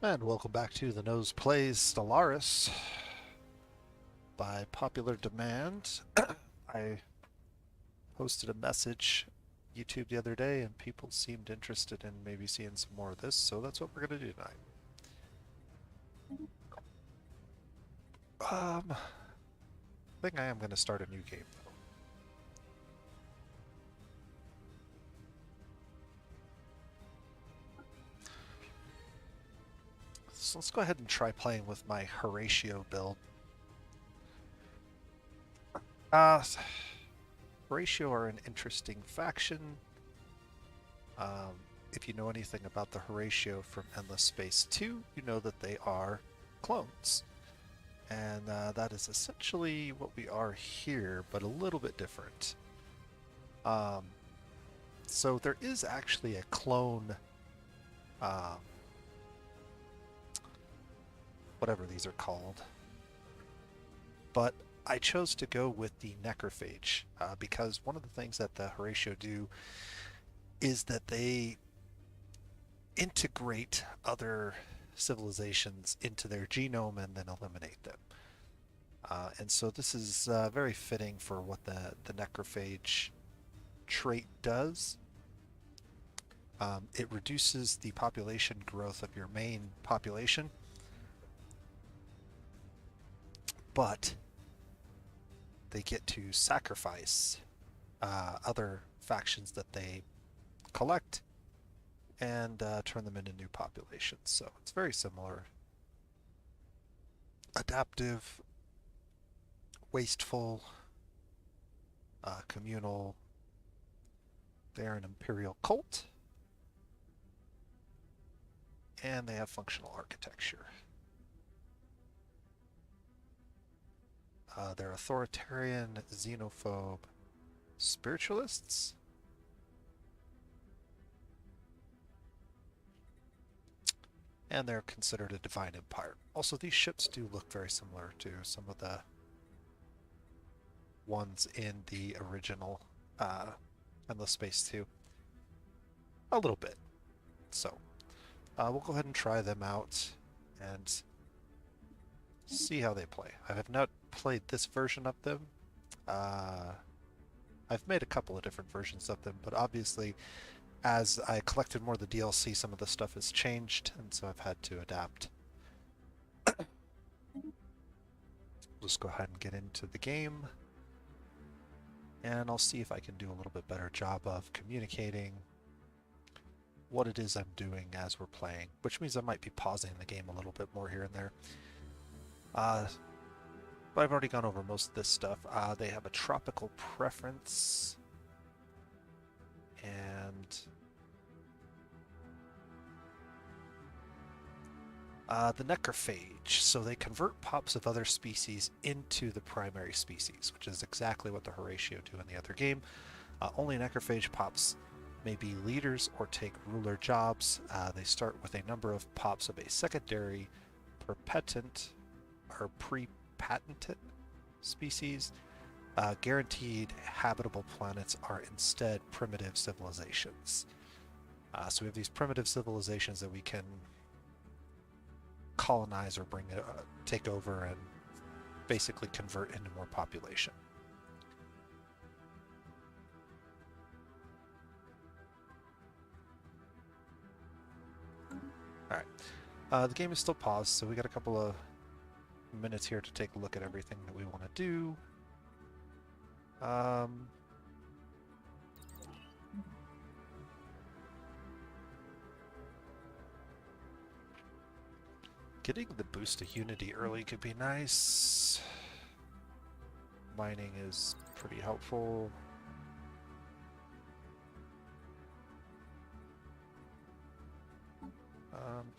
And welcome back to The Nose Plays Stellaris. By popular demand, I posted a message YouTube the other day and people seemed interested in maybe seeing some more of this, so that's what we're going to do tonight. I think I am going to start a new game though. So let's go ahead and try playing with my Horatio build. Uh, Horatio are an interesting faction. If you know anything about the Horatio from Endless Space 2, you know that they are clones. And that is essentially what we are here, but a little bit different. Um, so there is actually a clone, um, whatever these are called, but I chose to go with the necrophage because one of the things that the Horatio do is that they integrate other civilizations into their genome and then eliminate them. And so this is very fitting for what the necrophage trait does. It reduces the population growth of your main population, but they get to sacrifice other factions that they collect and turn them into new populations. So it's very similar. Adaptive, wasteful, communal. They're an imperial cult, and they have functional architecture. They're authoritarian, xenophobe, spiritualists. And they're considered a divine empire. Also, these ships do look very similar to some of the ones in the original Endless Space 2. A little bit. So, we'll go ahead and try them out and see how they play. I have not played this version of them. I've made a couple of different versions of them, but obviously as I collected more of the DLC, some of the stuff has changed, and so I've had to adapt. Just go ahead and get into the game, and I'll see if I can do a little bit better job of communicating what it is I'm doing as we're playing, which means I might be pausing the game a little bit more here and there. But I've already gone over most of this stuff. They have a tropical preference, and the necrophage. So they convert pops of other species into the primary species, which is exactly what the Horatio do in the other game. Only necrophage pops may be leaders or take ruler jobs. They start with a number of pops of a secondary perpetent or pre-patented species. Guaranteed habitable planets are instead primitive civilizations. So we have these primitive civilizations that we can colonize or take over and basically convert into more population. All right, the game is still paused, so we got a couple of minutes here to take a look at everything that we want to do. Getting the boost of Unity early could be nice. Mining is pretty helpful.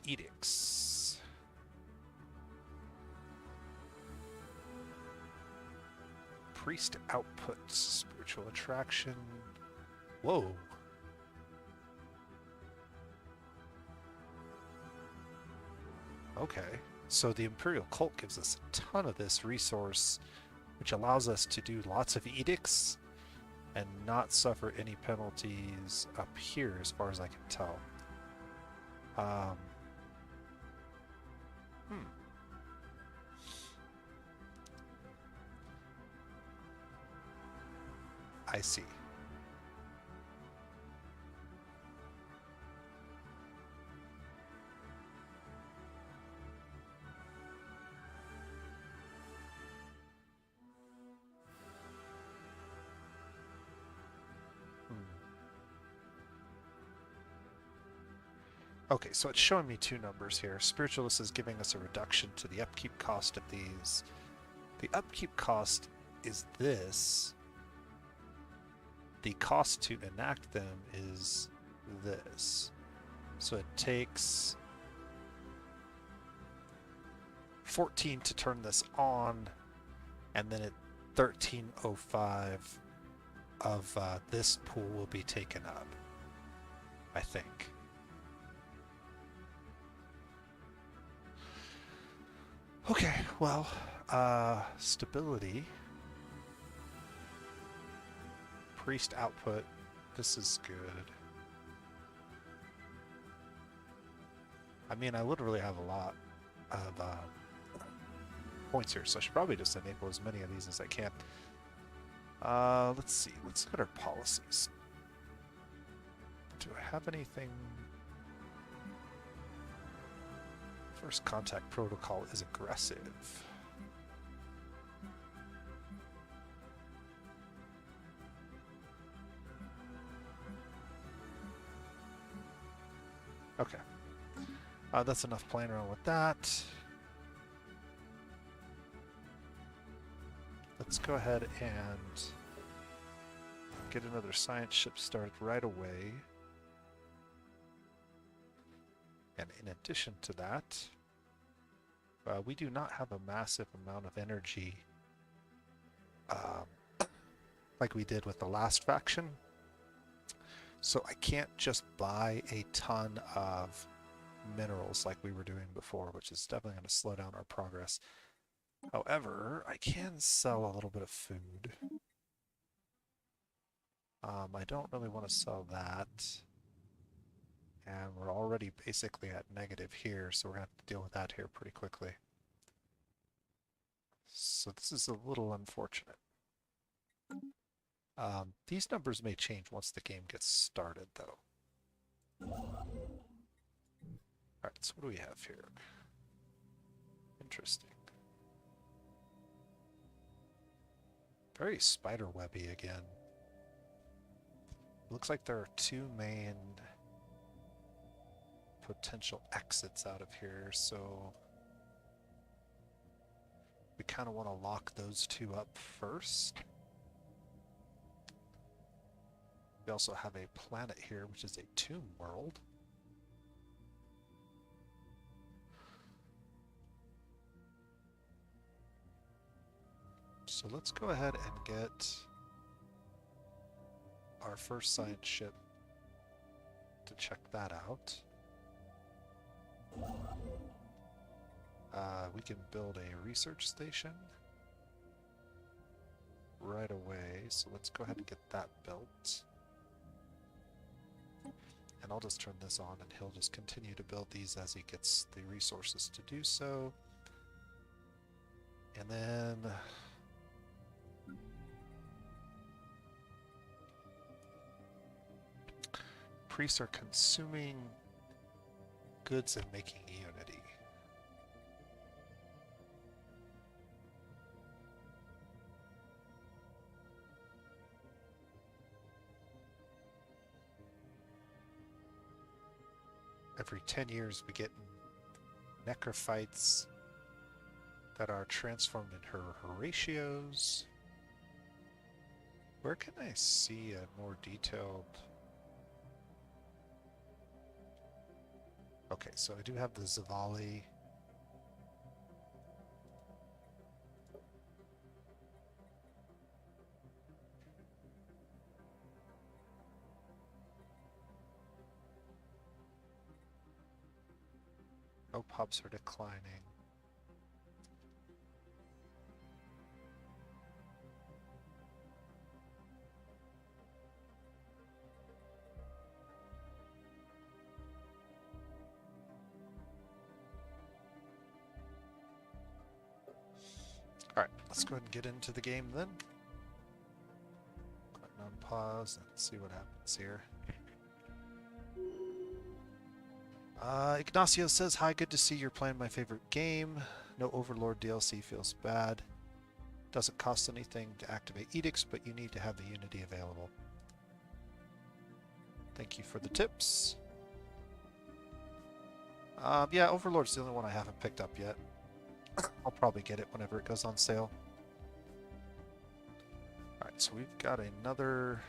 Edicts. Priest outputs. Spiritual attraction. Whoa. Okay. So the Imperial Cult gives us a ton of this resource, which allows us to do lots of edicts and not suffer any penalties up here as far as I can tell. I see. Okay, so it's showing me two numbers here. Spiritualist is giving us a reduction to the upkeep cost of these. The upkeep cost is this. The cost to enact them is this. So it takes 14 to turn this on, and then at 1305 of this pool will be taken up, I think. Okay, well, stability, priest output, this is good. I mean, I literally have a lot of points here, so I should probably just enable as many of these as I can. Let's see, let's look at our policies. Do I have anything? First contact protocol is aggressive. Okay. That's enough playing around with that. Let's go ahead and get another science ship started right away. And in addition to that, we do not have a massive amount of energy like we did with the last faction. So I can't just buy a ton of minerals like we were doing before, which is definitely going to slow down our progress. However, I can sell a little bit of food. I don't really want to sell that. And we're already basically at negative here, so we're going to have to deal with that here pretty quickly. So this is a little unfortunate. These numbers may change once the game gets started, though. Alright, so what do we have here? Interesting. Very spiderwebby again. Looks like there are two main potential exits out of here, so we kind of want to lock those two up first. We also have a planet here, which is a tomb world. So let's go ahead and get our first science ship to check that out. We can build a research station right away, so let's go ahead and get that built. And I'll just turn this on and he'll just continue to build these as he gets the resources to do so. And then priests are consuming goods and making unity. Every 10 years we get necrophytes that are transformed in her Horatios. Where can I see a more detailed... Okay, so I do have the Zavali. Pops are declining. Alright, let's go ahead and get into the game then. pause and see what happens here. Ignacio says, hi, good to see you're playing my favorite game. No Overlord DLC feels bad. Doesn't cost anything to activate edicts, but you need to have the Unity available. Thank you for the tips. Yeah, Overlord's the only one I haven't picked up yet. I'll probably get it whenever it goes on sale. Alright, so we've got another...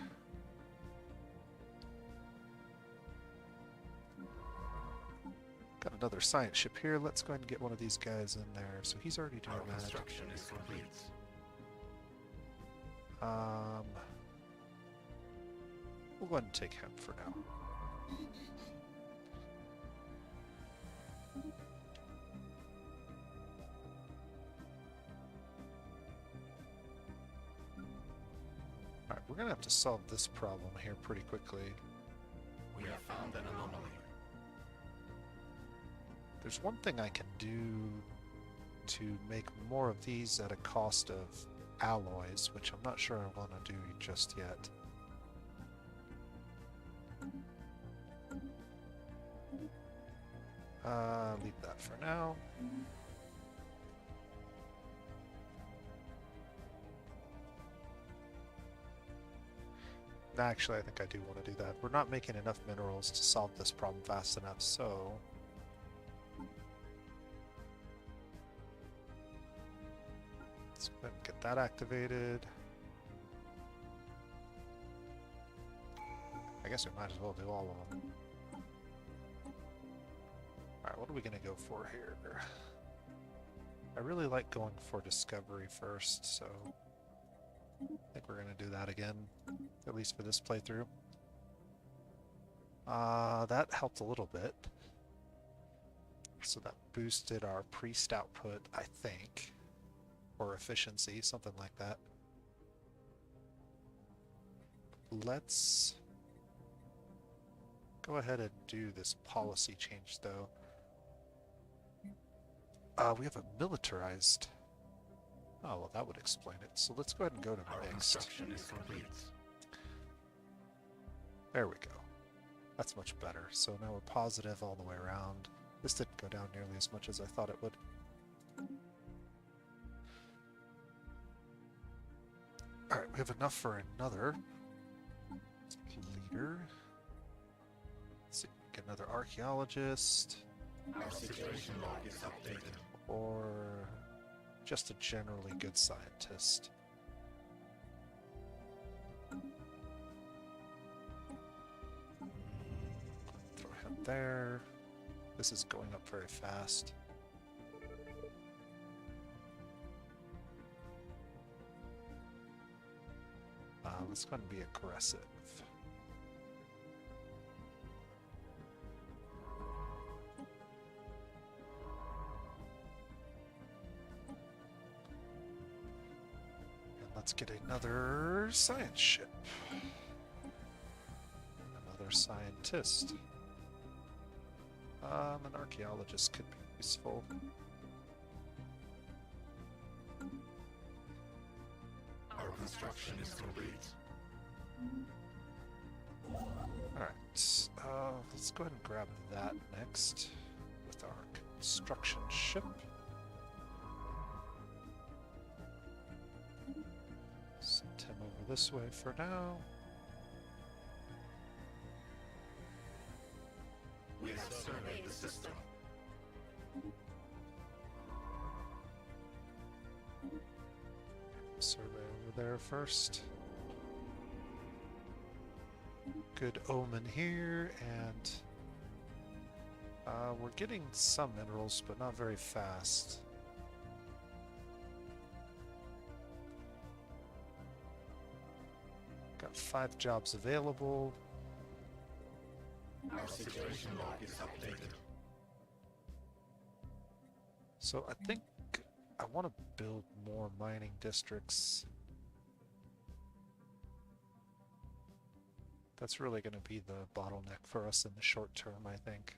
Got another science ship here. Let's go ahead and get one of these guys in there. So he's already doing that. Construction is complete. We'll go ahead and take him for now. Alright, we're gonna have to solve this problem here pretty quickly. We have found an anomaly. There's one thing I can do to make more of these at a cost of alloys, which I'm not sure I want to do just yet. Leave that for now. Actually, I think I do want to do that. We're not making enough minerals to solve this problem fast enough, so... Let's go ahead and get that activated. I guess we might as well do all of them. Alright, what are we going to go for here? I really like going for discovery first, so I think we're going to do that again, at least for this playthrough. That helped a little bit. So that boosted our priest output, I think. Or efficiency, something like that. Let's go ahead and do this policy change, though. We have a militarized... Oh, well, that would explain it. So let's go ahead and go to Our mixed. construction is complete. There we go. That's much better. So now we're positive all the way around. This didn't go down nearly as much as I thought it would. Alright, we have enough for another leader. Let's see, get another archaeologist. Our situation log is updated. Or just a generally good scientist. Throw him there. This is going up very fast. Let's go ahead and be aggressive. And let's get another science ship. Another scientist. An archaeologist could be useful. Our construction is complete. Alright, let's go ahead and grab that next with our construction ship. Send him over this way for now. We have surveyed the system. Survey over there first. Good omen here, and we're getting some minerals, but not very fast. Got 5 jobs available. Our situation log is updated. So I think I want to build more mining districts. That's really going to be the bottleneck for us in the short term, I think.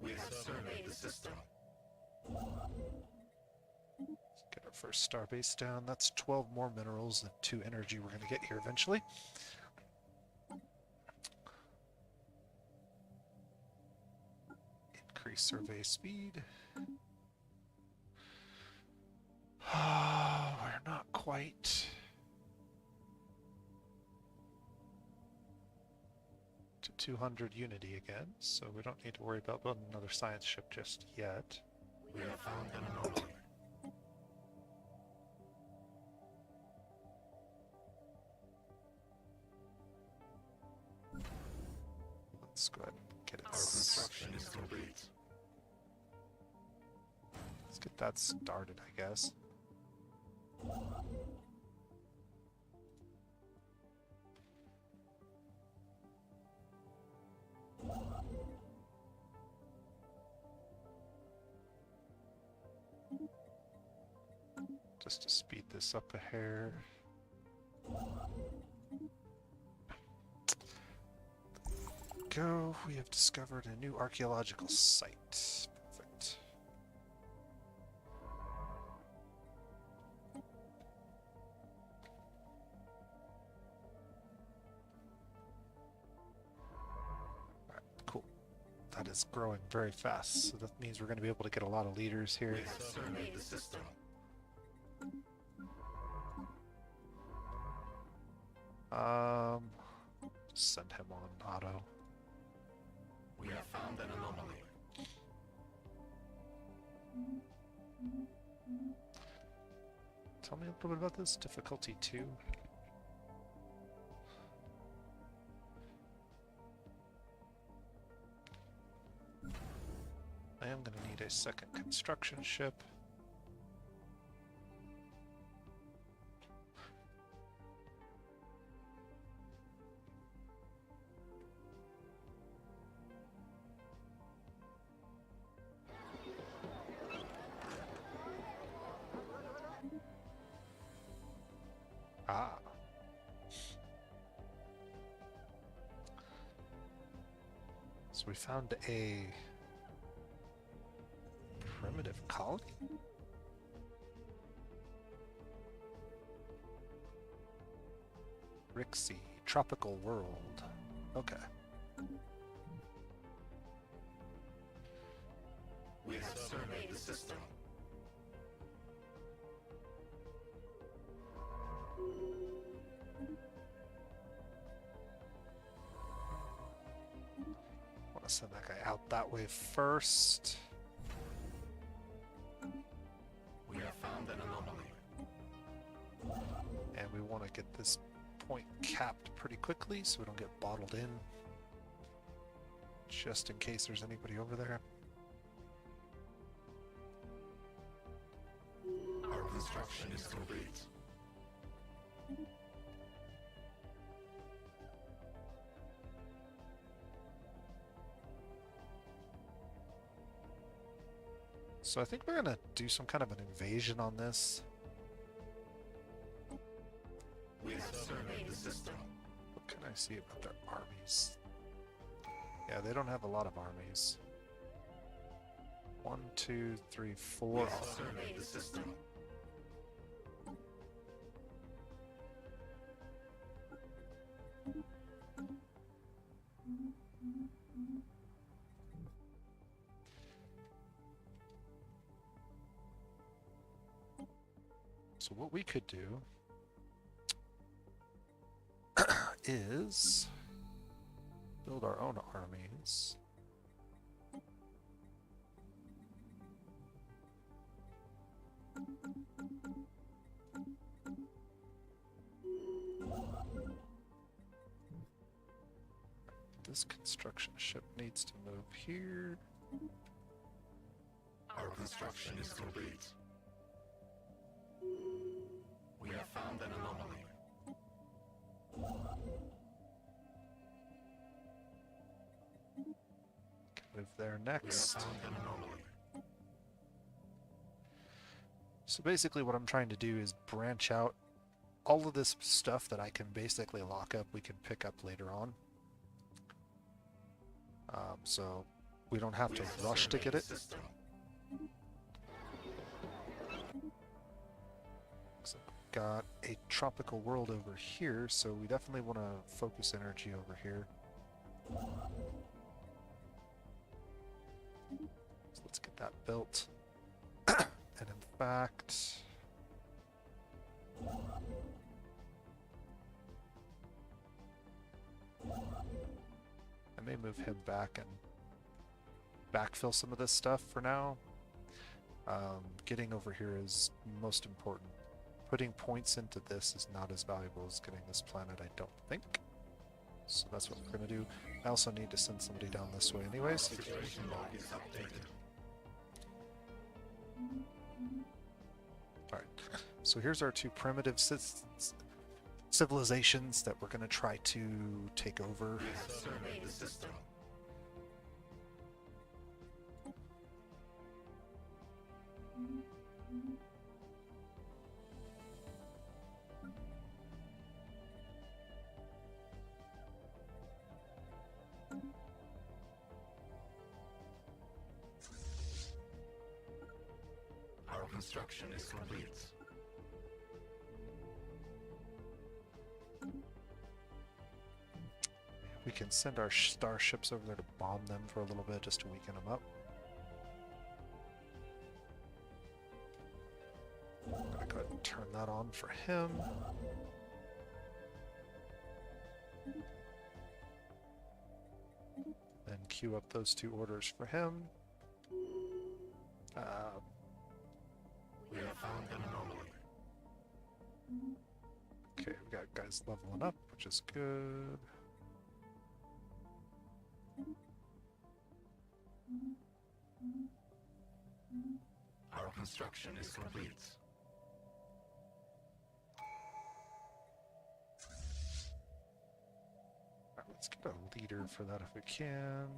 We have surveyed the system. Let's get a our first starbase down. That's 12 more minerals and 2 energy we're going to get here eventually. Increase survey speed. We're not quite to 200 unity again, so we don't need to worry about building another science ship just yet. We have found an anomaly. Let's go ahead and get it. Our construction is complete. Let's get that started, I guess. Just to speed this up a hair. Go. We have discovered a new archaeological site. Perfect. Alright, cool. That is growing very fast, so that means we're going to be able to get a lot of leaders here. We have surveyed the system. Send him on auto. We have found an anomaly. Tell me a little bit about this. Difficulty 2. I am going to need a second construction ship. Ah. So we found a primitive colony? Rixie, tropical world. Okay. We have surveyed the system. I want to send that guy out that way first. We have found an anomaly. And we want to get this point capped pretty quickly so we don't get bottled in. Just in case there's anybody over there. Our construction is complete. So I think we're gonna do some kind of an invasion on this. We have surveyed the system. What can I see about their armies? Yeah, they don't have a lot of armies. 1, 2, 3, We 4. have surveyed the system. So what we could do is build our own armies. This construction ship needs to move here. Our construction is complete. We have found an anomaly. Move there We have next. found an anomaly. So basically what I'm trying to do is branch out all of this stuff that I can basically lock up, we can pick up later on. So we don't have to rush to get it. System. got a tropical world over here, so we definitely want to focus energy over here. So let's get that built. And in fact, I may move him back and backfill some of this stuff for now. Getting over here is most important. Putting points into this is not as valuable as getting this planet, I don't think. So that's what we're going to do. I also need to send somebody down this way anyways. Situation log is updated. Alright, so here's our two primitive civilizations that we're going to try to take over. We have surveyed the system. Our construction is complete. We can send our starships over there to bomb them for a little bit just to weaken them up. I'm gonna go ahead and turn that on for him. Then queue up those two orders for him. We have found an anomaly. Okay, we got guys leveling up, which is good. Our construction is complete. Alright, let's get a leader for that if we can.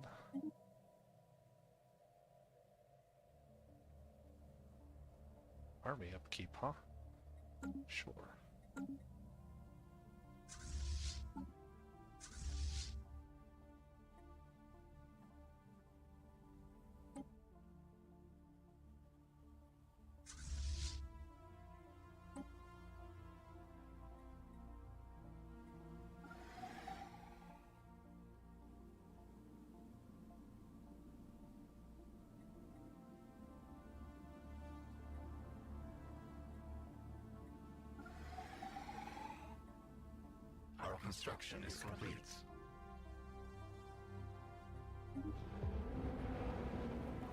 Army upkeep, huh? Sure. Our construction is complete.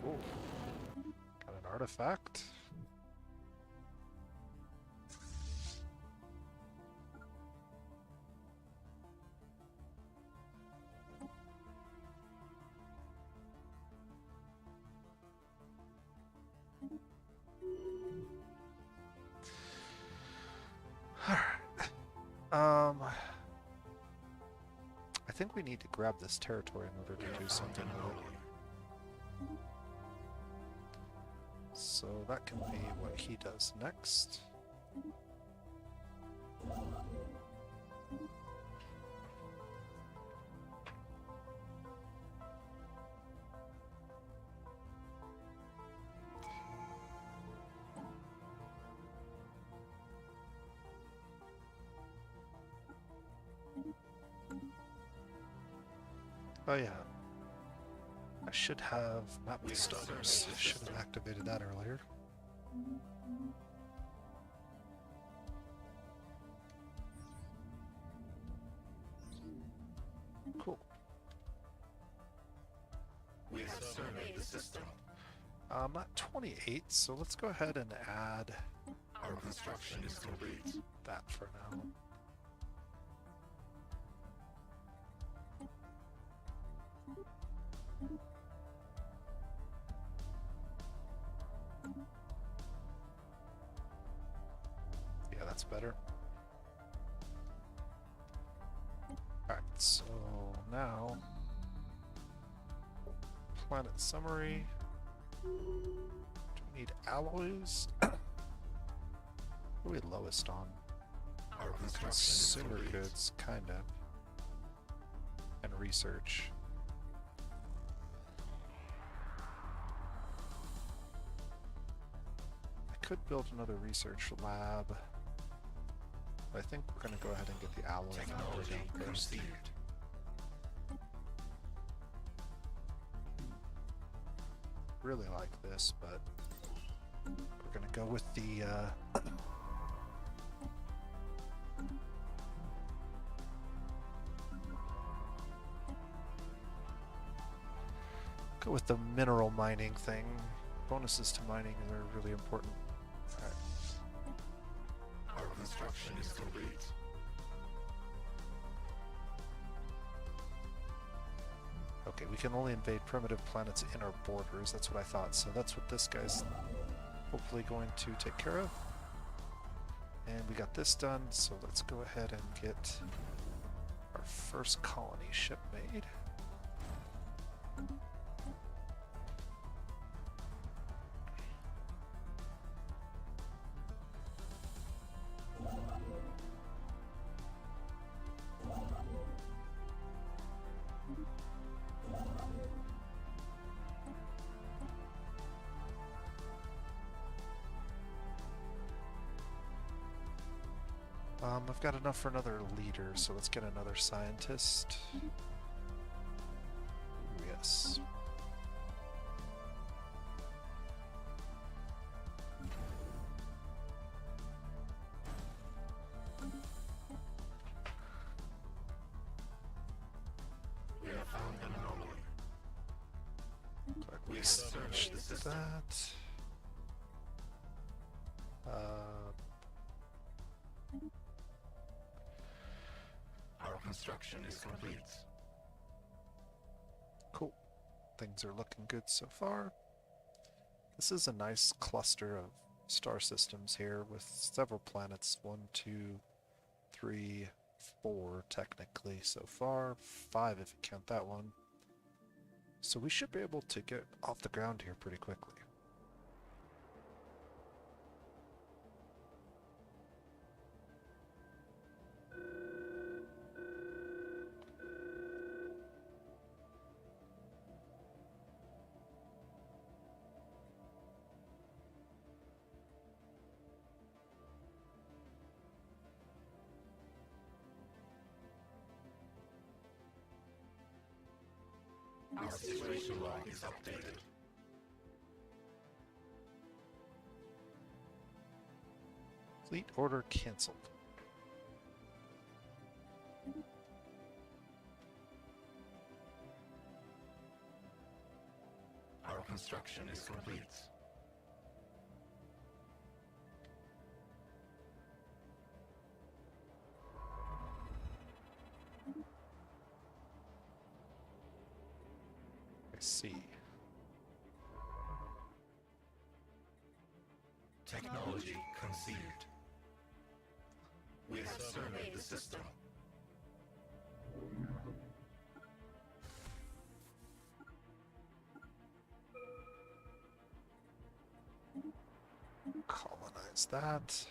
Cool. Got an artifact. Alright. I think we need to grab this territory in order to do something with it. So that can be what he does next. Oh yeah. I should have map the stars. Should have activated that earlier. Cool. We have surveyed the system. I'm at 28, so let's go ahead and add Our construction is complete. that for now. Yeah, that's better. Alright, so now planet summary. Do we need alloys? What are we lowest on? Our construction is Consumer complete. goods, kind of. And research. I could build another research lab. I think we're going to go ahead and get the alloy foundry down first. Conceived. Really like this, but we're going to go with the go with the mineral mining thing. Bonuses to mining are really important. Alright. Our construction is complete. Okay, we can only invade primitive planets in our borders. That's what I thought. So that's what this guy's hopefully going to take care of. And we got this done, so let's go ahead and get our first colony ship made. I've got enough for another leader, so let's get another scientist. Ooh, yes. We have found an anomaly. We finish that. Our construction is complete. Cool. Things are looking good so far. This is a nice cluster of star systems here with several planets. 1, 2, 3, 4 technically so far. 5 if you count that one. So we should be able to get off the ground here pretty quickly. Our situation log is updated. Fleet order cancelled. Our construction is complete. I see. Technology conceived. We have surveyed the system. Colonize that.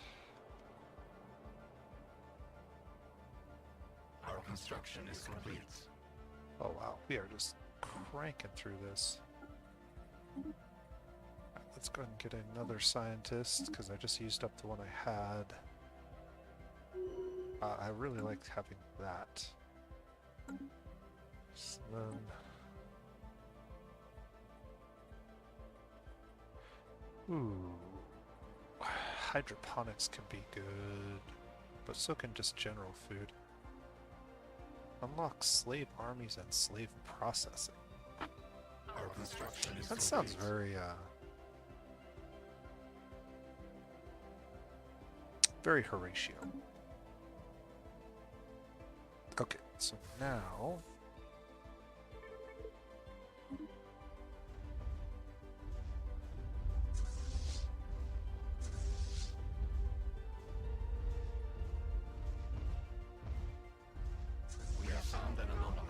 Our construction is complete. Oh wow, we are just cranking through this. Alright, let's go ahead and get another scientist, because I just used up the one I had. I really liked having that. So then... Ooh. Hydroponics can be good, but so can just general food. Unlock slave armies and slave processing. Our construction is That sounds complete. very, very Horatio. Okay, so now... We have found an anomaly.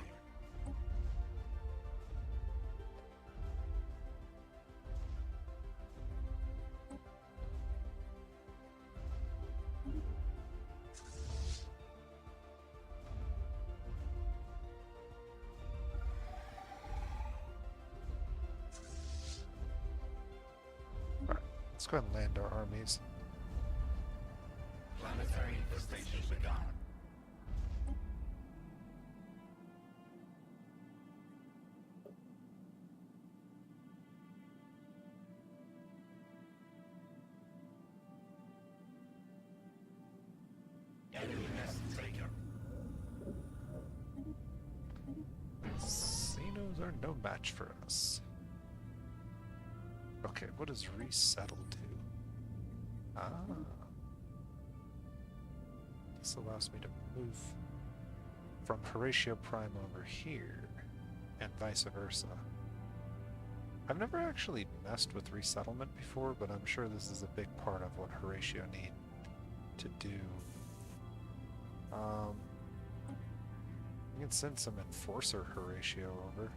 Alright, let's go ahead and land our armies. Planetary infestation. Devastation begun. Enemy nest taken. Xenos are no match for us. Okay, what does resettle do? Ah. This allows me to move from Horatio Prime over here, and vice versa. I've never actually messed with resettlement before, but I'm sure this is a big part of what Horatio need to do. You can send some Enforcer Horatio over.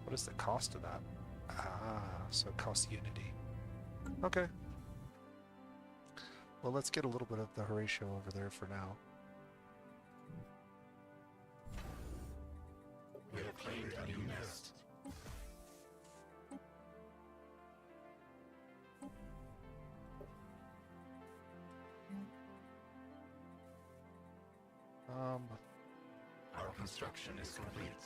What is the cost of that? Ah, so it costs Unity. Okay. Well, let's get a little bit of the Horatio over there for now. We have claimed a new nest. Our construction is complete.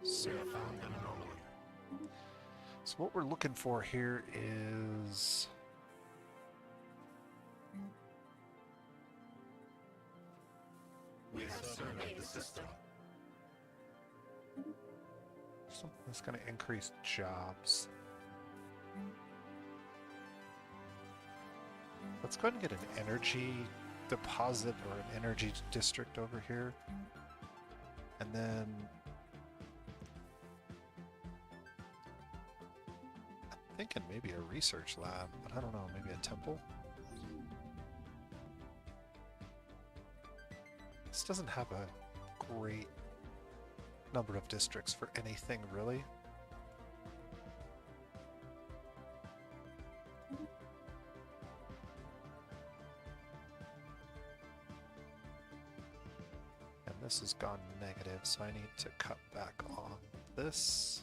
So, We have found an anomaly. so what we're looking for here is... We have surveyed the system. something that's going to increase jobs. Let's go ahead and get an energy deposit or an energy district over here. And then I'm thinking maybe a research lab, but I don't know, maybe a temple? This doesn't have a great number of districts for anything, really. And this has gone negative, so I need to cut back on this.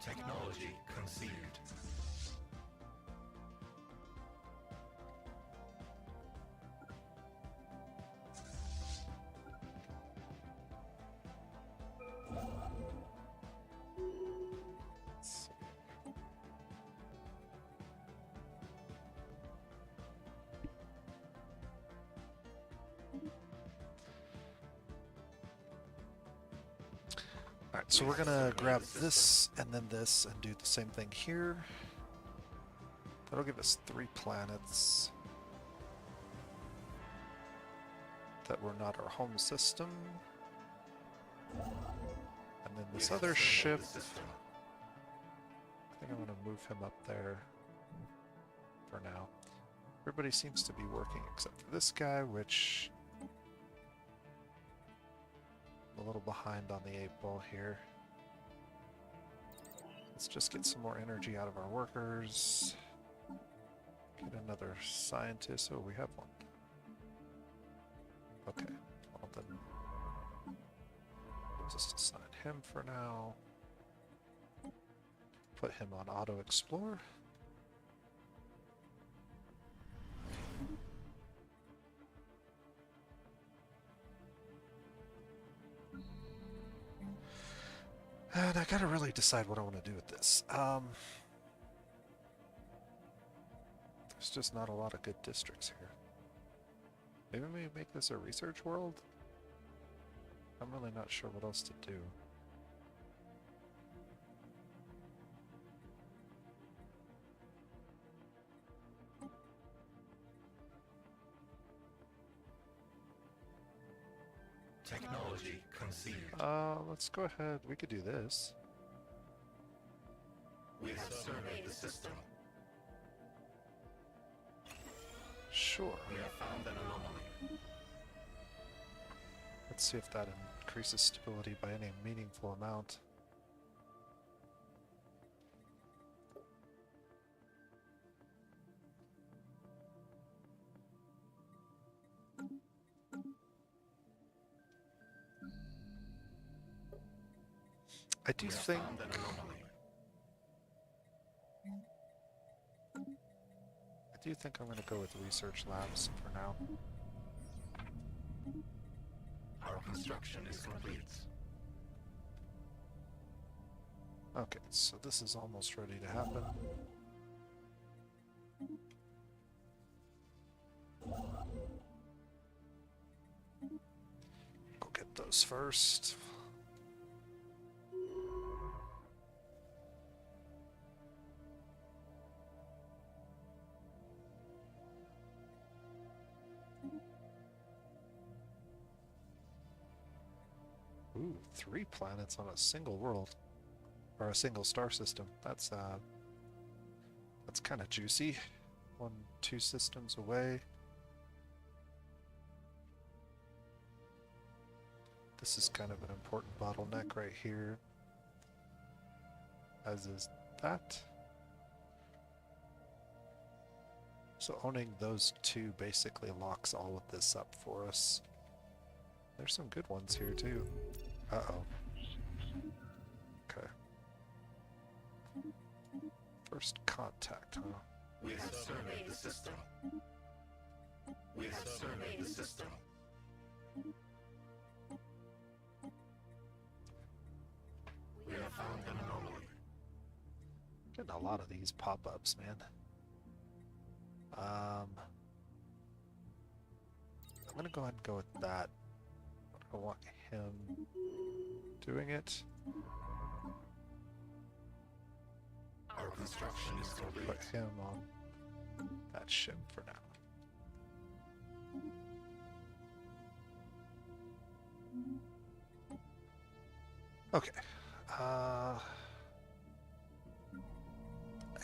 Technology conceived. Let's see. Alright, so we're gonna grab this and then this and do the same thing here. That'll give us 3 planets that were not our home system. And then this other ship, I think I'm gonna move him up there for now. Everybody seems to be working except for this guy, which I'm a little behind on the 8-ball here. Let's just get some more energy out of our workers. Get another scientist. Oh, we have one. Okay, well then, we'll just assign him for now. Put him on auto explore. And I gotta really decide what I want to do with this. There's just not a lot of good districts here. Maybe we make this a research world? I'm really not sure what else to do. Technology conceived. Let's go ahead. We could do this. We have surveyed the system. Sure. We have found an anomaly. Let's see if that increases stability by any meaningful amount. I do think Found an anomaly. I'm going to go with research labs for now. Our construction is complete. Okay, so this is almost ready to happen. Go get those first. Ooh, 3 planets on a single world. Or a single star system. That's kind of juicy. 2 systems away. This is kind of an important bottleneck right here. As is that. So owning those 2 basically locks all of this up for us. There's some good ones here too. Uh-oh. Okay. First contact, huh? We have surveyed the system. We have surveyed the system. We have found an anomaly. Getting a lot of these pop-ups, man. I'm gonna go ahead and go with that. I want him doing it. Our construction is complete. Put him on that ship for now. Okay. I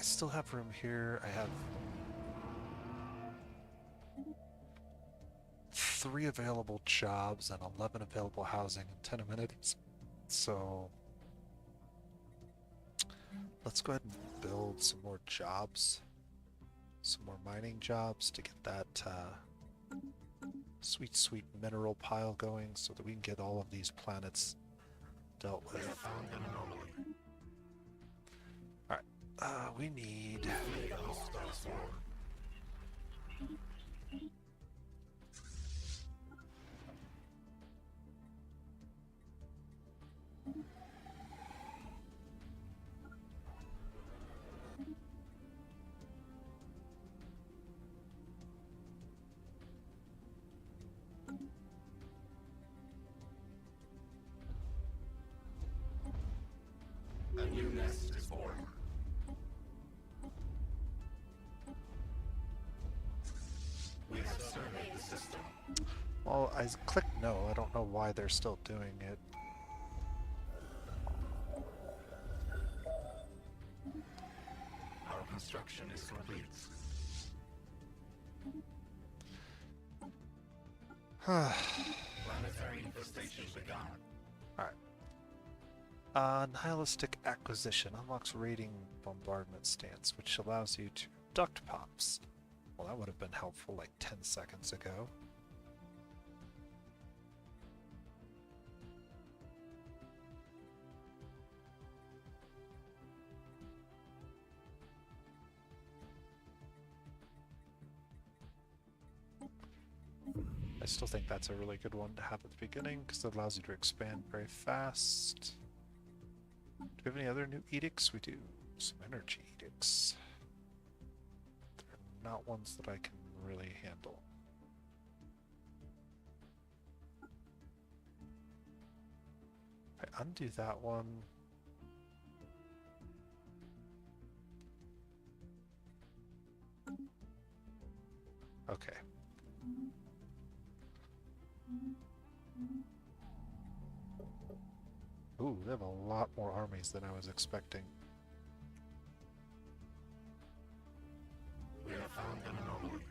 still have room here. I have 3 available jobs and 11 available housing and 10 amenities. So let's go ahead and build some more jobs, some more mining jobs to get that sweet mineral pile going so that we can get all of these planets dealt We with. have found an anomaly. We need... Hostiles war. A new nest is born. We have surveyed the system. Well, I clicked no. I don't know why they're still doing it. Our construction is complete. Planetary infestation begun. Nihilistic acquisition unlocks raiding bombardment stance, which allows you to abduct pops. Well, that would have been helpful like 10 seconds ago. I still think that's a really good one to have at the beginning because it allows you to expand very fast. Do we have any other new edicts? We do. Some energy edicts. They're not ones that I can really handle. I undo that one. Okay. Ooh, they have a lot more armies than I was expecting. We have found an anomaly.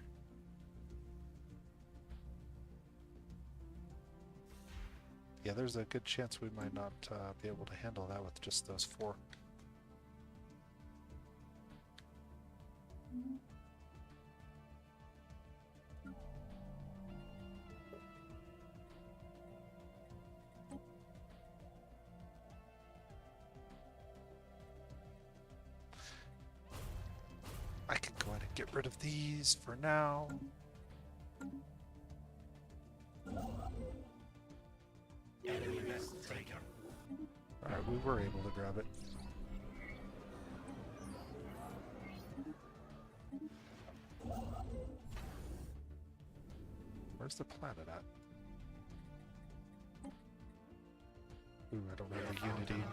Yeah, there's a good chance we might not be able to handle that with just those 4. rid of these for now. Enemy vessel taken. Alright, we were able to grab it. Where's the planet at? Ooh, I don't have the Unity.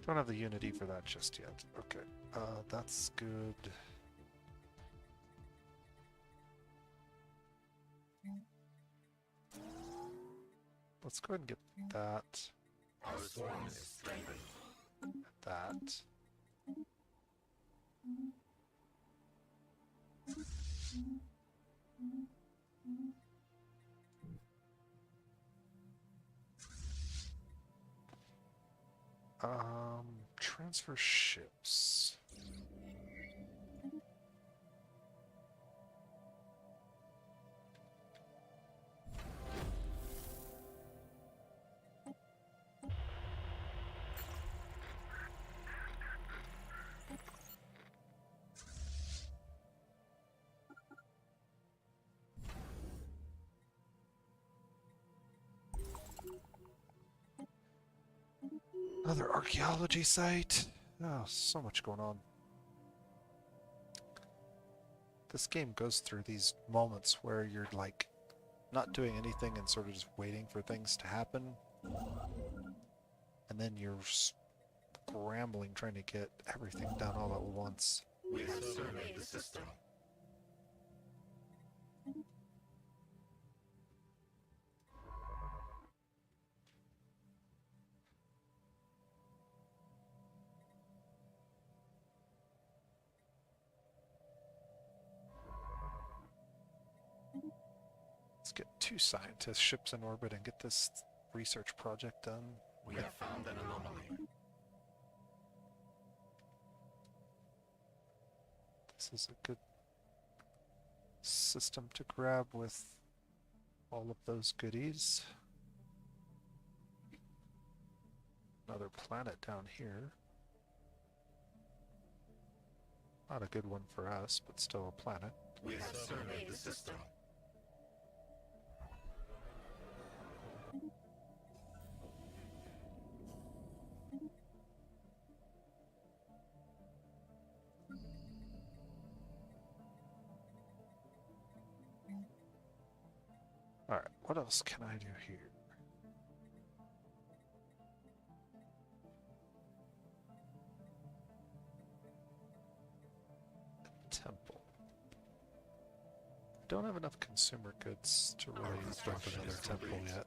Don't have the Unity for that just yet. Okay, that's good. Let's go ahead and get that. Our swarm is strengthened. That. Transfer ships. Another archaeology site. Oh, so much going on. This game goes through these moments where you're like not doing anything and sort of just waiting for things to happen. And then you're scrambling trying to get everything done all at once. We have surveyed the system. Let's get 2 scientist ships in orbit and get this research project done. We have found an anomaly. This is a good system to grab with all of those goodies. Another planet down here. Not a good one for us, but still a planet. We have surveyed the system. Alright, what else can I do here? Temple. Don't have enough consumer goods to really build another temple yet.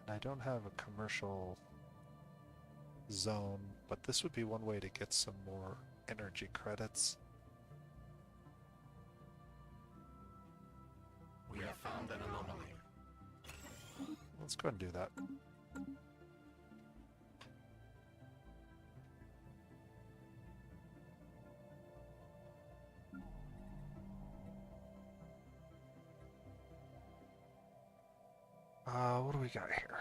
And I don't have a commercial zone, but this would be one way to get some more energy credits. We have found an anomaly. Let's go ahead and do that. What do we got here?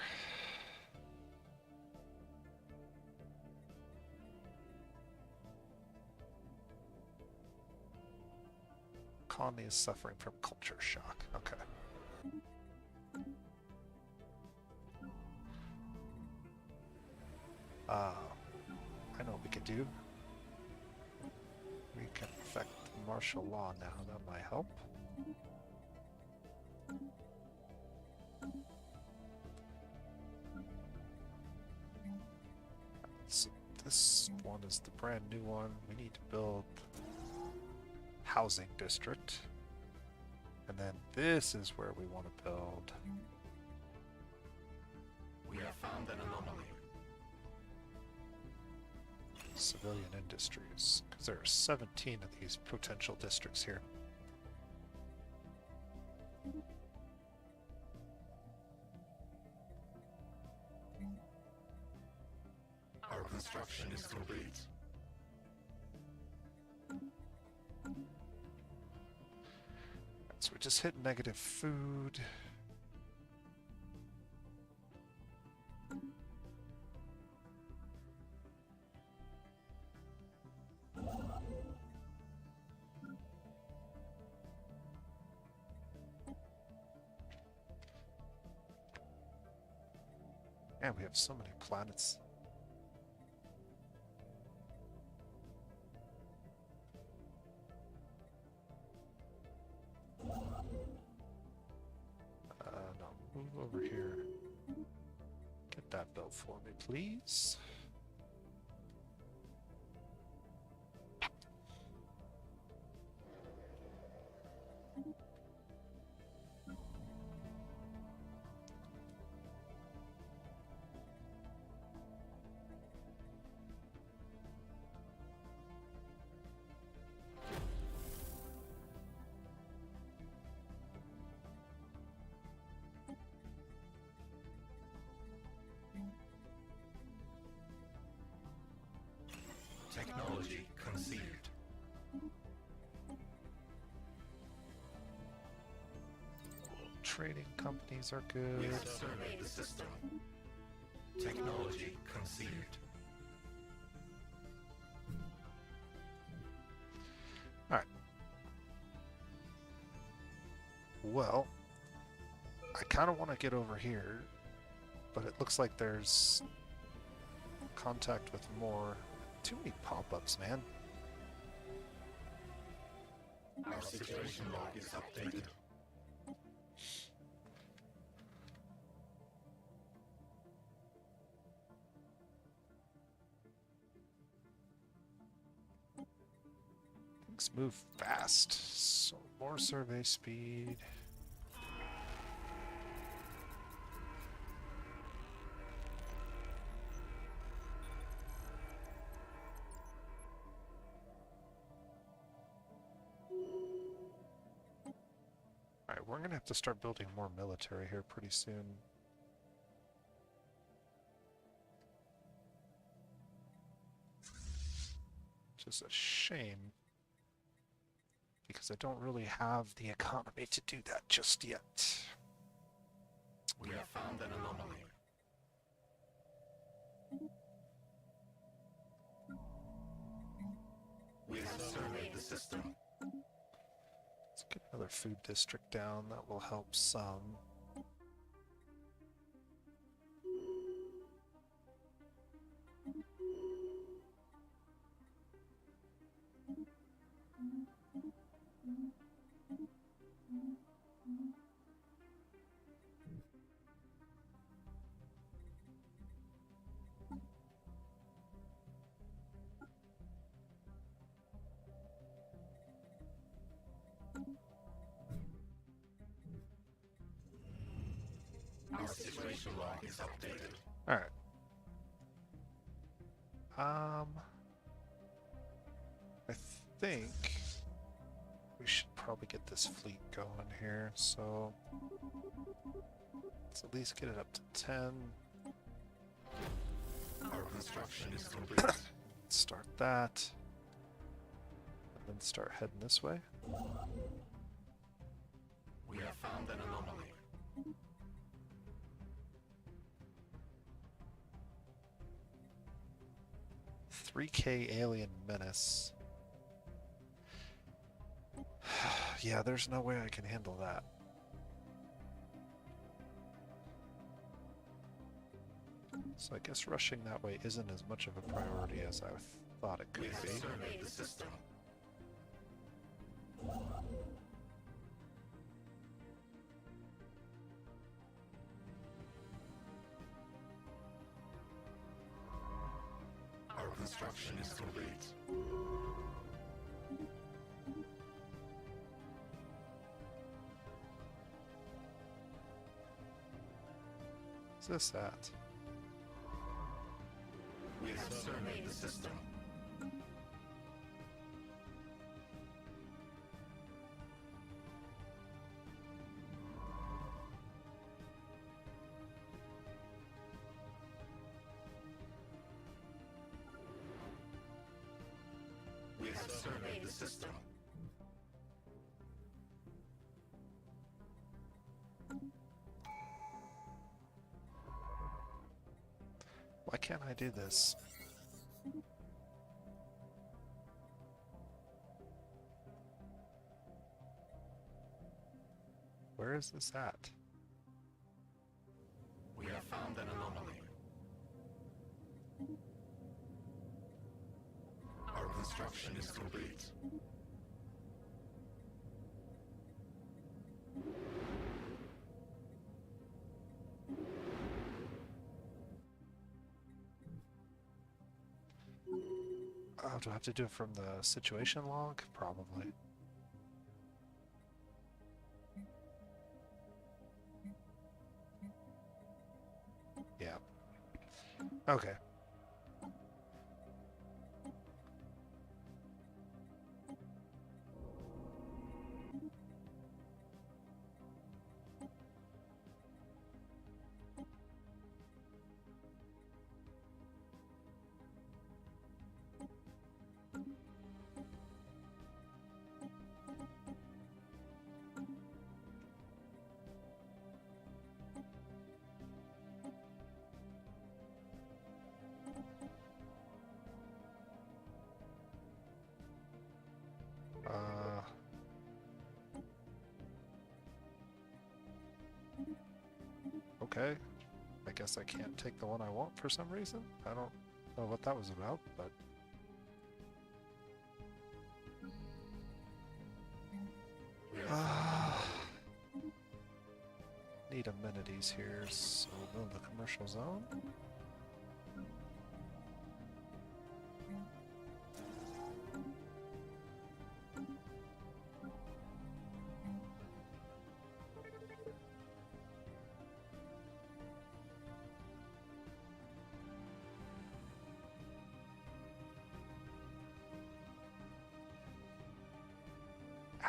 Colony is suffering from culture shock. Okay. I know what we could do. We can affect martial law now. That might help. So this one is the brand new one. We need to build housing district. And then this is where we want to build. We have found an anomaly. Civilian industries, because there are 17 of these potential districts here. Our construction is complete. So we just hit negative food. Man, we have so many planets. No, move over here. Get that built for me, please. Technology conceived. Trading companies are We good. have surveyed the system. Technology conceived. Alright. Well, I kind of want to get over here, but it looks like there's contact with more. Too many pop-ups, man. Our situation log is updated. Things move fast. So more survey speed. Alright, we're gonna have to start building more military here pretty soon. Which is a shame, because I don't really have the economy to do that just yet. We have found an anomaly. We have surveyed the system. Let's get another food district down, that will help some. Our situation log is updated. Alright. I think we should probably get this fleet going here, so let's at least get it up to 10. Our construction is complete. Start that. And then start heading this way. We have found an anomaly. 3K alien menace. Yeah, there's no way I can handle that. So I guess rushing that way isn't as much of a priority as I thought it could We have be. surveyed the system. Our construction is complete. What's this at? We have surveyed the system. We have surveyed the system. Why can't I do this? Where is this at? We have found an anomaly. construction is complete. Oh, do I have to do it from the situation log? Probably. Yeah. Okay. Okay. I guess I can't take the one I want for some reason. I don't know what that was about, but... need amenities here, so we'll build a commercial zone.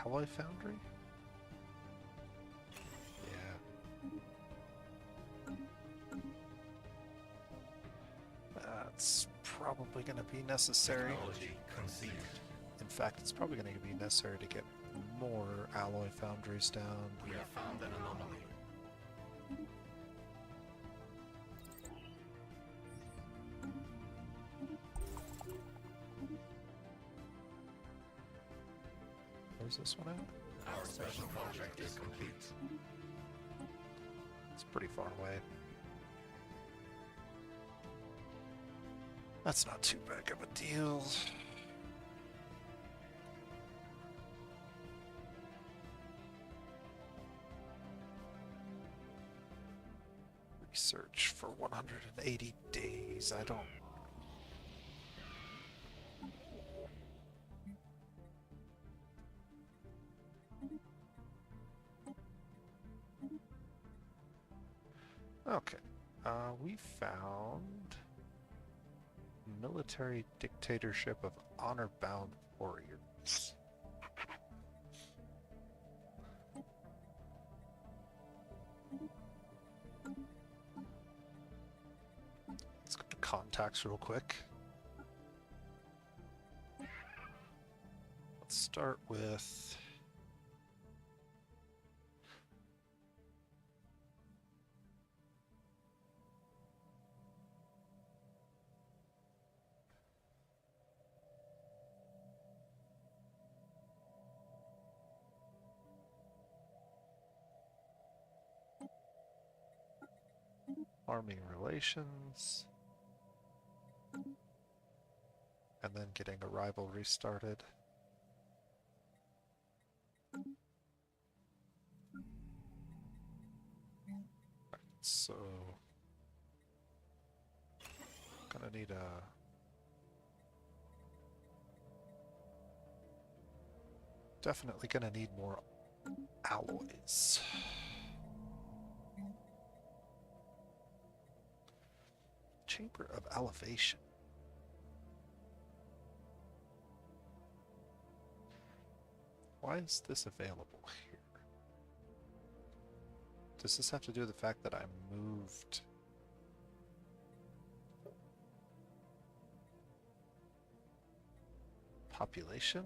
Alloy Foundry? Yeah. That's probably going to be necessary. Technology conceived. In fact, it's probably going to be necessary to get more alloy foundries down. We have found an anomaly. Where's this one at? Our special project is complete. It's pretty far away. That's not too big of a deal. Research for 180 days. I don't... Okay. We found military dictatorship of honor-bound warriors. Let's go to contacts real quick. Let's start with... arming relations, and then getting a rivalry started. Right, so, gonna need a definitely gonna need more alloys. Chamber of Elevation. Why is this available here? Does this have to do with the fact that I moved? Population?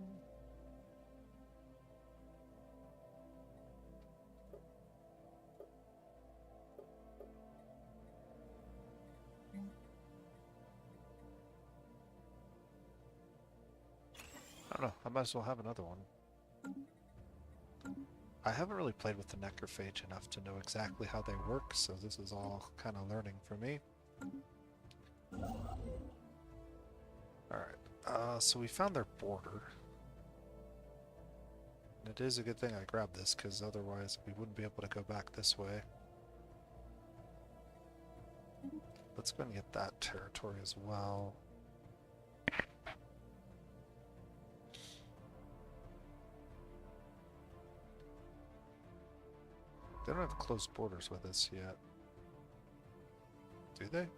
I don't know, I might as well have another one. I haven't really played with the necrophage enough to know exactly how they work, so this is all kind of learning for me. Alright, So we found their border. And it is a good thing I grabbed this, because otherwise we wouldn't be able to go back this way. Let's go and get that territory as well. They don't have closed borders with us yet. Do they?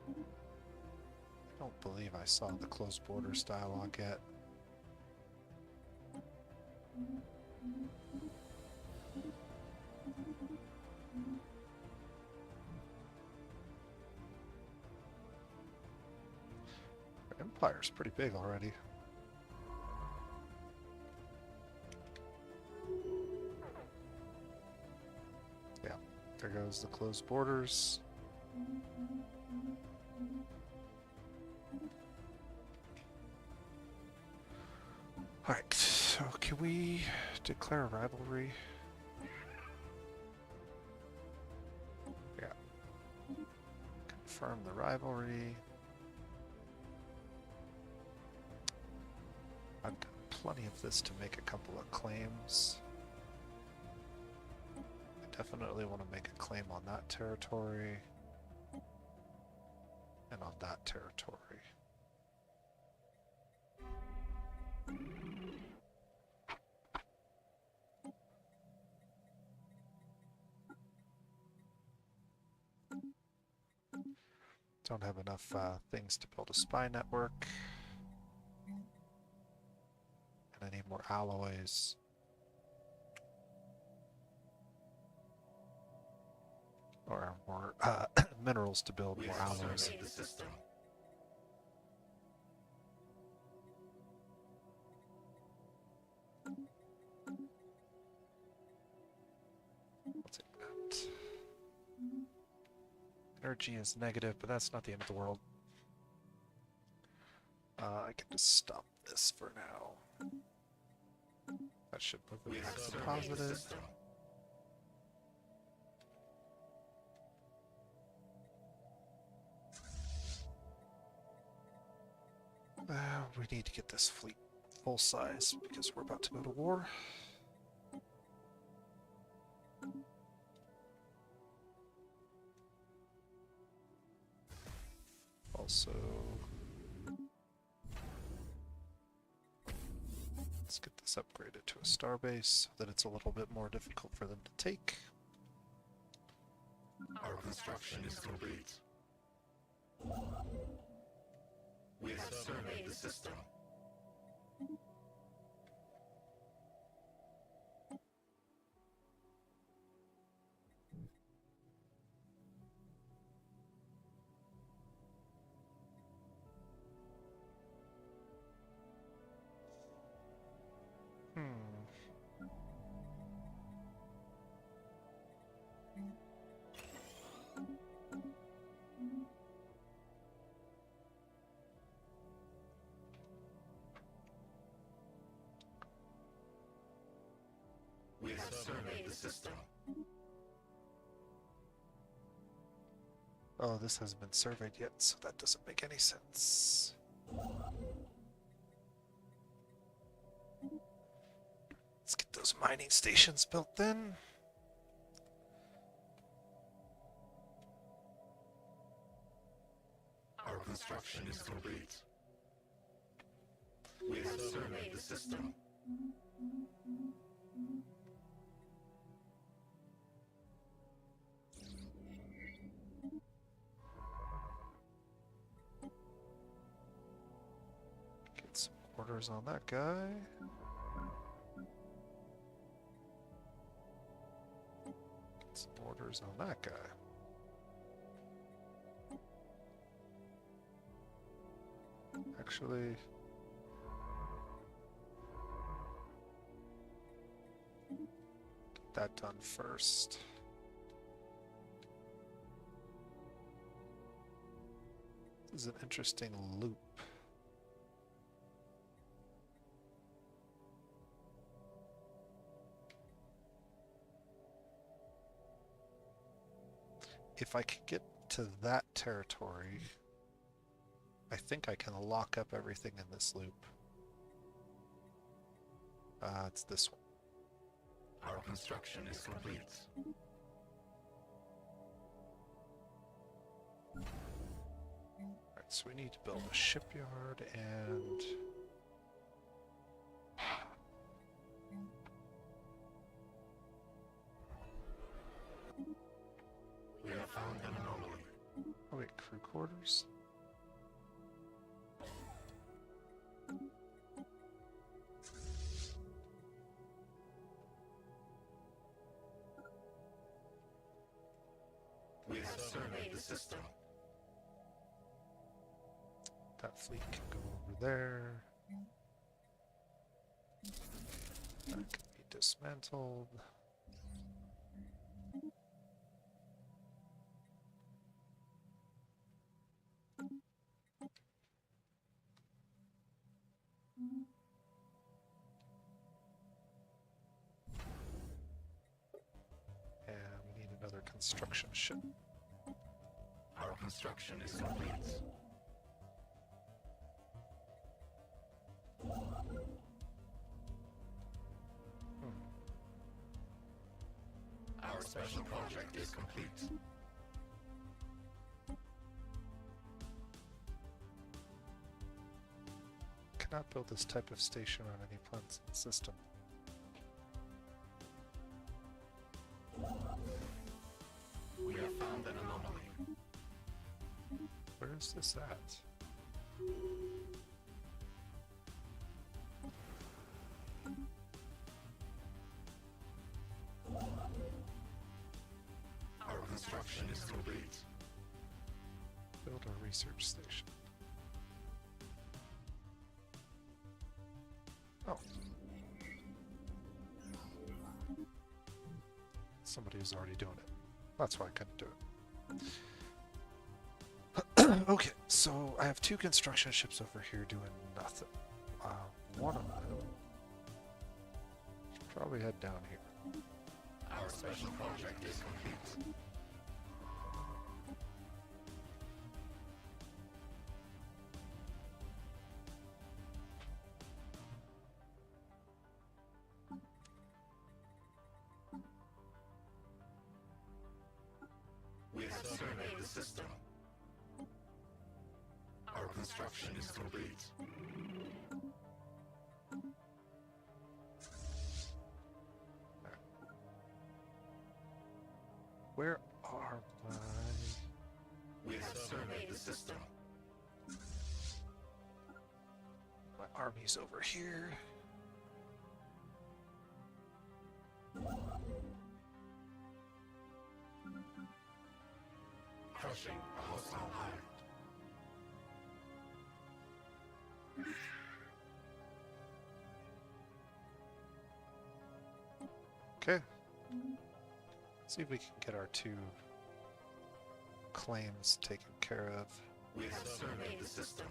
I don't believe I saw the closed borders dialogue yet. Our empire's pretty big already. Yeah, there goes the closed borders. Alright, so can we declare a rivalry? Yeah. Confirm the rivalry. I've got plenty of this to make a couple of claims. I definitely want to make a claim on that territory. And on that territory. Don't have enough things to build a spy network. And I need more alloys. Or more minerals to build more alloys. The system. I'll take that. Energy is negative, but that's not the end of the world. I can just stop this for now. That should move it back to positive. We need to get this fleet full size because we're about to go to war. Also, let's get this upgraded to a starbase so that it's a little bit more difficult for them to take. Our construction is complete. We have surveyed the system. We have surveyed the system. Oh, this hasn't been surveyed yet, so that doesn't make any sense. Let's get those mining stations built then. Our construction is complete. We have surveyed the system. Get some orders on that guy. Get some orders on that guy. Actually, get that done first. This is an interesting loop. If I could get to that territory I think I can lock up everything in this loop. It's this one. Our construction is complete. Alright, so we need to build a shipyard and... We have found an anomaly. Oh wait, crew quarters? We have surveyed the system. That fleet can go over there. That can be dismantled. And we need another construction ship. Our construction is complete. Our special project is complete. Cannot build this type of station on any planets in the system. We have found an anomaly. Where is this at? Our construction is complete. Build a research station. Oh. Somebody was already doing it. That's why I couldn't do it. Okay, so I have two construction ships over here doing nothing. One of them should probably head down here. Our special project is complete. We have surveyed the system. Our construction is complete. Where are my... We have surveyed the system. My army's over here. Crushing a hostile hive. Okay. See if we can get our two claims taken care of. We have surveyed the system.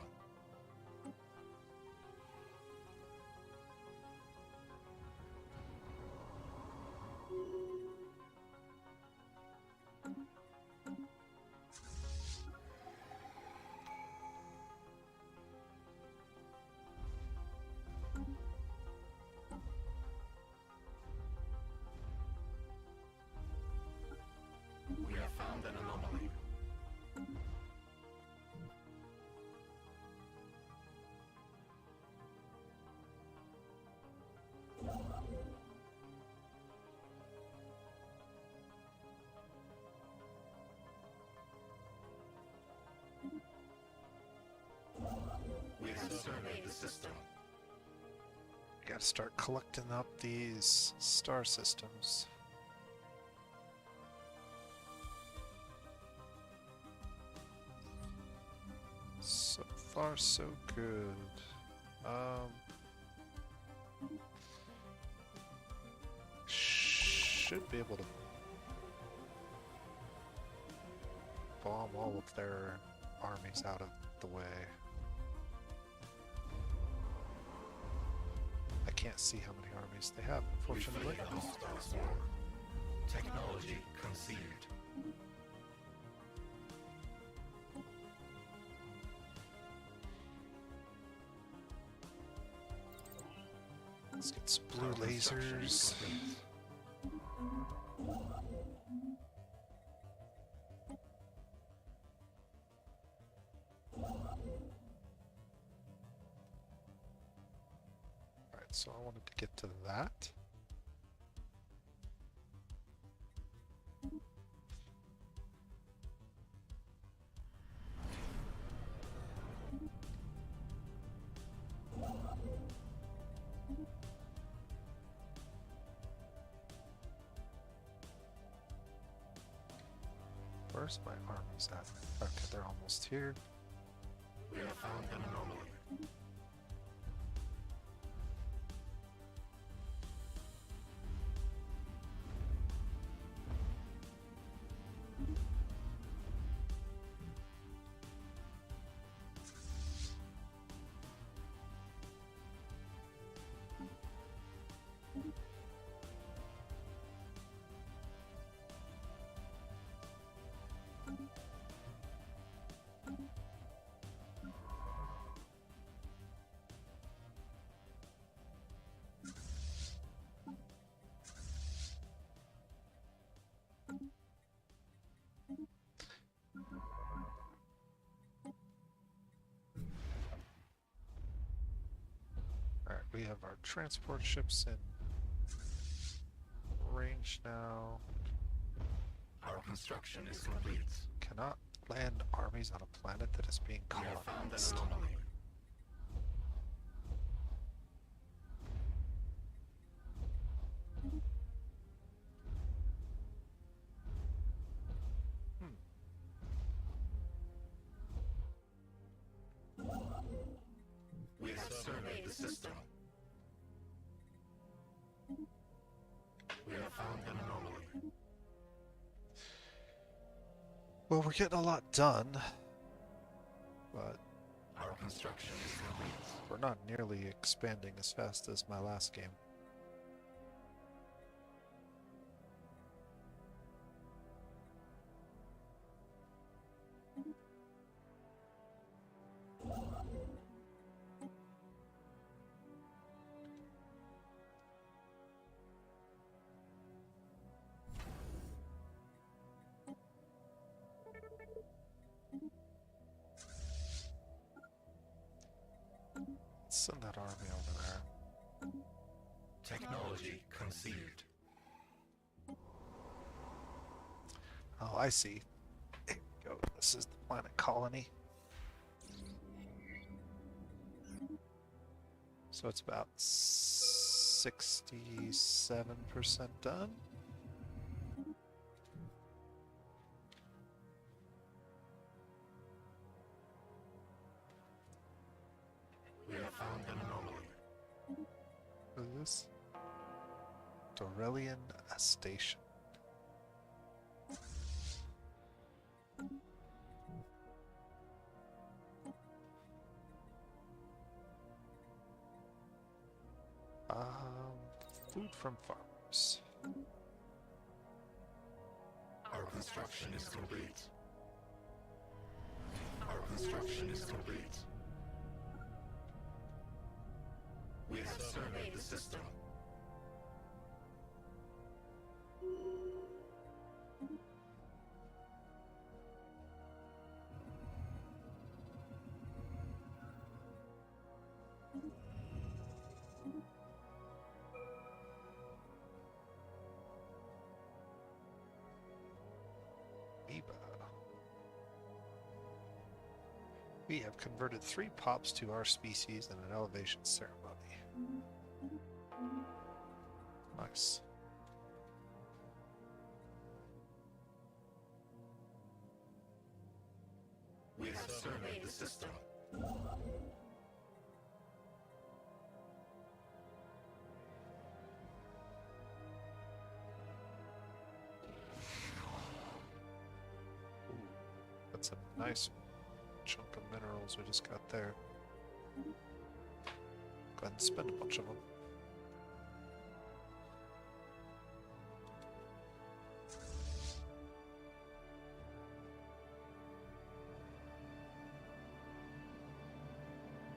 We have found an anomaly. We have surveyed the system. We gotta start collecting up these star systems. So far, so good. Should be able to bomb all of their armies out of the way. I can't see how many armies they have, unfortunately. We flee the hostile war. Technology conceived. Let's get some blue lasers. Alright, so I wanted to get to that. Where's my armies at? Okay, they're almost here. We have found an anomaly. Alright, we have our transport ships in range now. Our construction is complete. Cannot land armies on a planet that is being We have found an colonized. anomaly. We have surveyed the system. We have found an anomaly. Well, we're getting a lot done, but Our construction is complete. we're not nearly expanding as fast as my last game. Let's send that army over there. Technology conceived. Oh, I see. There we go. This is the planet colony. So it's about 67% done. We have found an anomaly. What is this? Dorelian Station. Food from farmers. Our construction is complete. Our construction is complete. We have surveyed the system. We have converted 3 pops to our species in an elevation ceremony. Nice. We have surveyed the system. Ooh, that's a nice chunk of minerals we just got there. Go ahead and spend a bunch of them.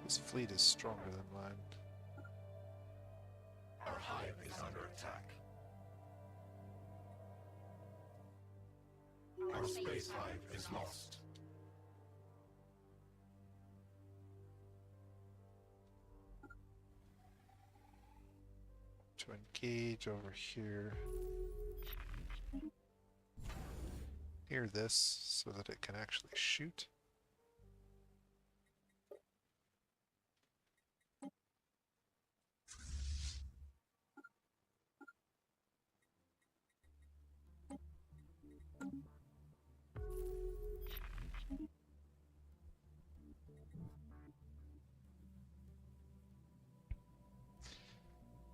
This fleet is stronger than mine. Our space hive is lost. To engage over here near this so that it can actually shoot.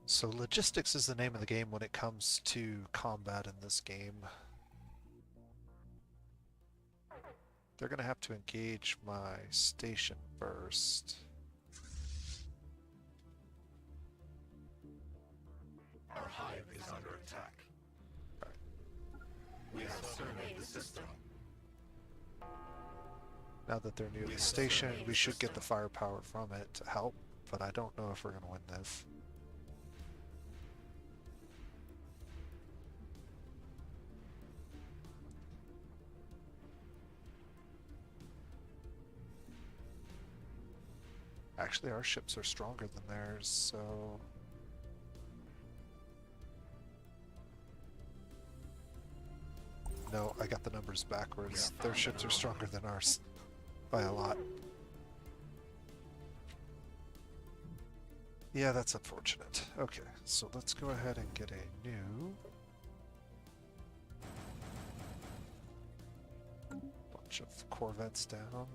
So logistics is the name of the game when it comes to combat in this game. They're going to have to engage my station first. Our hive is under attack. We have surveyed the system. Now that they're near the station, we should get the firepower from it to help, but I don't know if we're going to win this. Actually, our ships are stronger than theirs, so... No, I got the numbers backwards. Their ships are stronger than ours. By a lot. Yeah, that's unfortunate. Okay, so let's go ahead and get a new... bunch of corvettes down.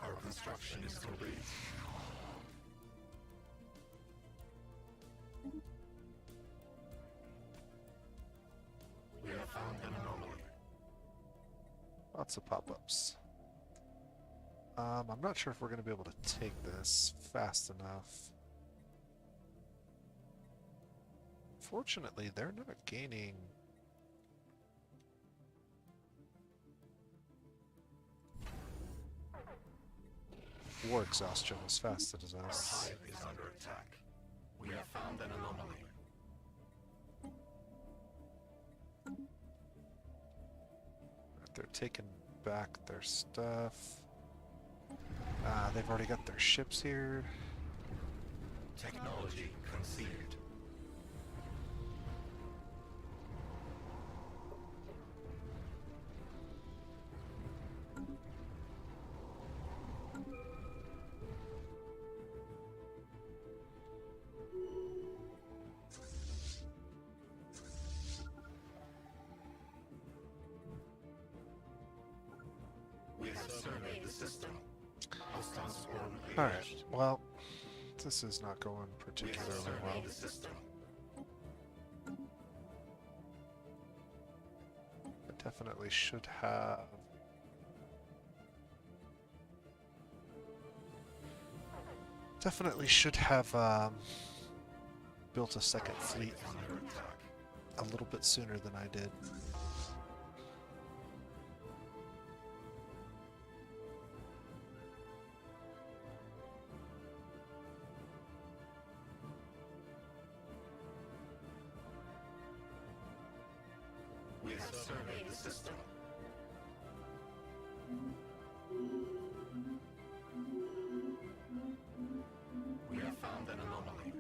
Our construction is complete. We have found an anomaly. Lots of pop-ups. I'm not sure if we're going to be able to take this fast enough. Fortunately, they're not gaining... war exhaustion as fast as Our us. hive is under attack. We have found an anomaly. They're taking back their stuff. They've already got their ships here. Technology conceded. We have surveyed the system. Hostile swarm Alright, engaged. well, this is not going We have particularly well. surveyed the system. I definitely should have... built a second fleet Is under attack. a little bit sooner than I did. We have surveyed the system. We have found an anomaly.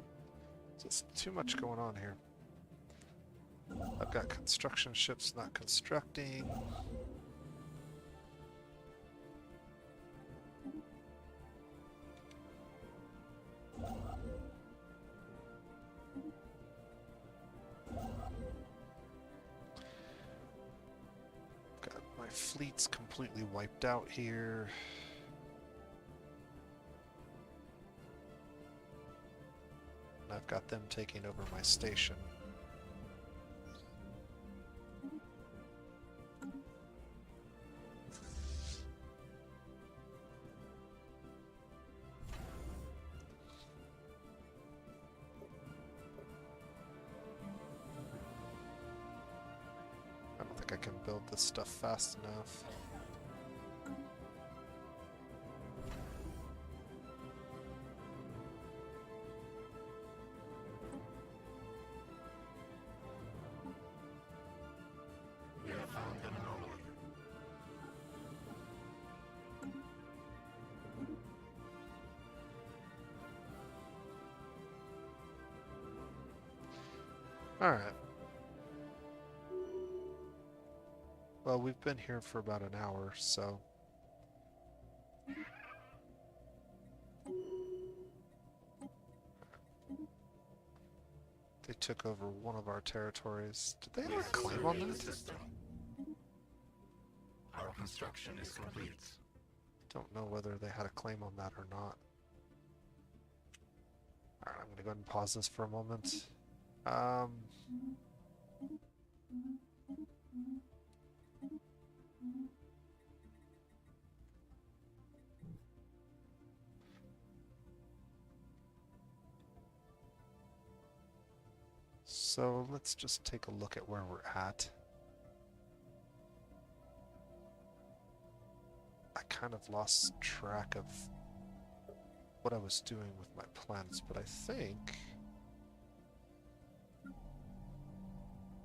Just too much going on here. I've got construction ships not constructing. Got my fleets completely wiped out here. And I've got them taking over my station. I don't think I can build this stuff fast enough. Alright. Well, we've been here for about an hour, so... They took over one of our territories. Did they have a claim on that? System. Our construction is complete. Don't know whether they had a claim on that or not. Alright, I'm gonna go ahead and pause this for a moment. So let's just take a look at where we're at. I kind of lost track of what I was doing with my planets, but I think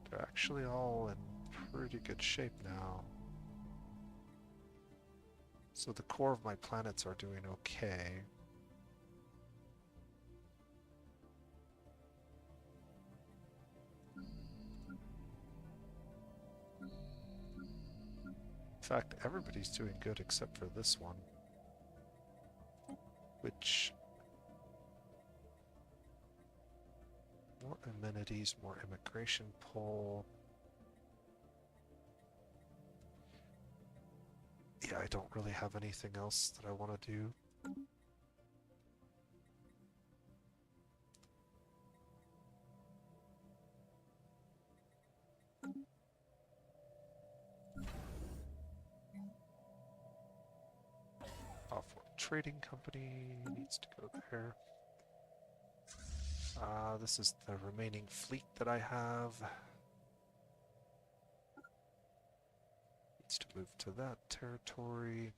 they're actually all in pretty good shape now. So the core of my planets are doing okay. In fact, everybody's doing good except for this one, which... More amenities, more immigration pull. Yeah, I don't really have anything else that I want to do. Off-world trading company needs to go there. This is the remaining fleet that I have. Needs to move to that territory.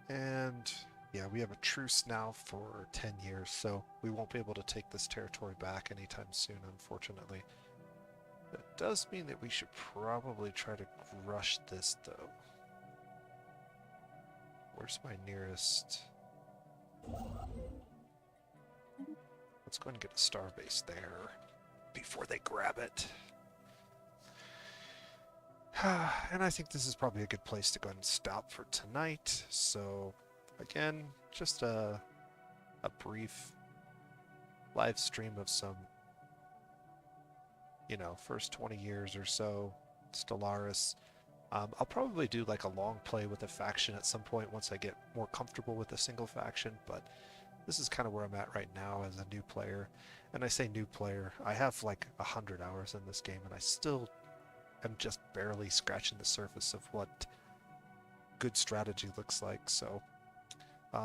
And yeah, we have a truce now for 10 years, so we won't be able to take this territory back anytime soon, unfortunately. That does mean that we should probably try to rush this, though. Where's my nearest... Let's go ahead and get a starbase there before they grab it. And I think this is probably a good place to go ahead and stop for tonight. So, again, just a brief live stream of some, you know, first 20 years or so, Stellaris. I'll probably do like a long play with a faction at some point once I get more comfortable with a single faction, but this is kind of where I'm at right now as a new player. And I say new player, I have like 100 hours in this game and I still am just barely scratching the surface of what good strategy looks like. So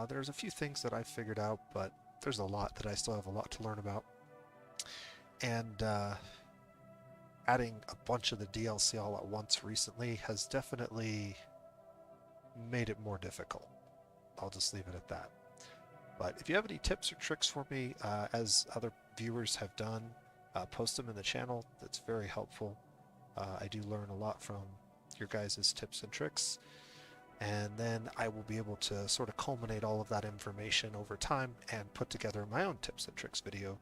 there's a few things that I've figured out, but there's a lot that I still have a lot to learn about. And adding a bunch of the DLC all at once recently has definitely made it more difficult. I'll just leave it at that. But if you have any tips or tricks for me, as other viewers have done, post them in the channel. That's very helpful. I do learn a lot from your guys' tips and tricks. And then I will be able to sort of culminate all of that information over time and put together my own tips and tricks video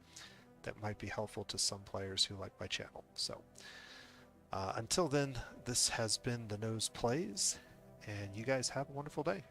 that might be helpful to some players who like my channel. So until then, this has been The Nose Plays, and you guys have a wonderful day.